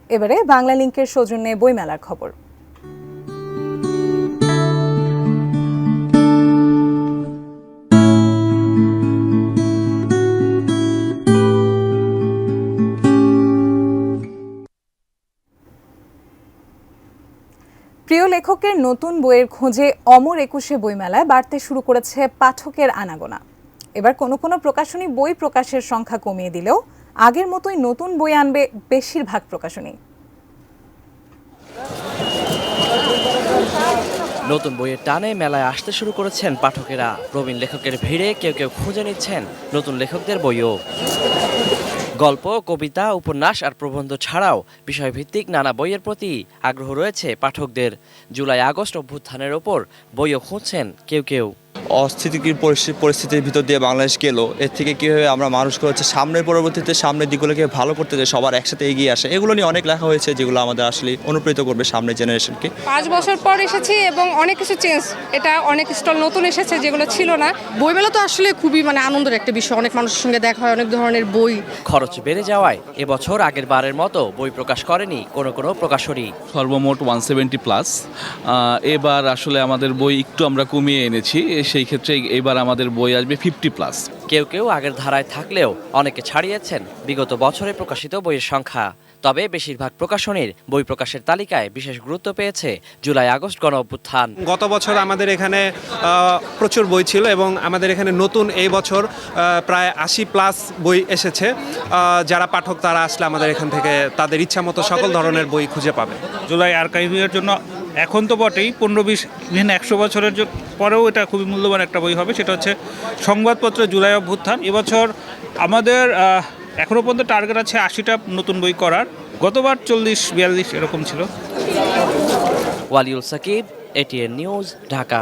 এবারে বাংলা লিংকের সৌজন্যে বইমেলার খবর। প্রিয় লেখকের নতুন বইয়ের খোঁজে অমর একুশে বইমেলায় বাড়তে শুরু করেছে পাঠকের আনাগোনা। এবার কোনো কোনো প্রকাশনী বই প্রকাশের সংখ্যা কমিয়ে দিলেও আগের মতোই নতুন বই আনবে বেশিরভাগ প্রকাশনী। নতুন বইয়ের টানে মেলায় আসতে শুরু করেছেন পাঠকেরা। প্রবীণ লেখকের ভিড়ে কেউ কেউ খুঁজে নিচ্ছেন নতুন লেখকদের বইও। গল্প, কবিতা, উপন্যাস আর প্রবন্ধ ছাড়াও বিষয়ভিত্তিক নানা বইয়ের প্রতি আগ্রহ রয়েছে পাঠকদের। জুলাই আগস্ট অভ্যুত্থানের ওপর বইও খুঁজছেন কেউ কেউ। অস্থিতিশীল পরিস্থিতির ভিতর দিয়ে বাংলাদেশ গেল, এর থেকে কীভাবে আমরা মানুষকে সামনের পরবর্তীতে সামনের দিকগুলোকে ভালো করতে চাই, সবার একসাথে এগিয়ে আসে, এগুলো নিয়ে অনেক লেখা হয়েছে যেগুলো আমাদের আসলে অনুপ্রেরিত করবে সামনের জেনারেশনকে। 5 বছর পর এসেছি এবং অনেক কিছু চেঞ্জ, এটা অনেক স্টল নতুন এসেছে যেগুলো ছিল না। বইমেলা তো আসলে খুবই আনন্দের একটা বিষয়, অনেক মানুষের সঙ্গে দেখা হয়, অনেক ধরনের বই। খরচ বেড়ে যাওয়ায় এবছর আগের বারের মতো বই প্রকাশ করেনি কোনো কোনো প্রকাশনী। সর্বমোট 170+। এবার আসলে আমাদের বই একটু আমরা কমিয়ে এনেছি, সেই ক্ষেত্রে এবার আমাদের বই আসবে 50+। কেউ কেউ আগের ধারায় থাকলেও অনেকে ছাড়িয়েছেন বিগত বছরে প্রকাশিত বইয়ের সংখ্যা। তবে বেশিরভাগ প্রকাশনীর বই প্রকাশের তালিকায় বিশেষ গুরুত্ব পেয়েছে জুলাই আগস্ট গণ অভ্যুত্থান। গত বছর আমাদের এখানে প্রচুর বই ছিল এবং আমাদের এখানে নতুন এই বছর প্রায় 80+ বই এসেছে। যারা পাঠক তারা আসলে আমাদের এখান থেকে তাদের ইচ্ছা মতো সকল ধরনের বই খুঁজে পাবে। জুলাই আর্কাইভের জন্য এখন তো বটেই 15-20 100 বছরের পরেও এটা খুবই মূল্যবান একটা বই হবে। সেটা হচ্ছে সংবাদপত্র জুলাই অভ্যুত্থান। এবছর আমাদের এখনও পর্যন্ত টার্গেট আছে 80টা নতুন বই করার। গতবার 40-42 এরকম ছিল। Waliul Sakib, ATN news, Dhaka.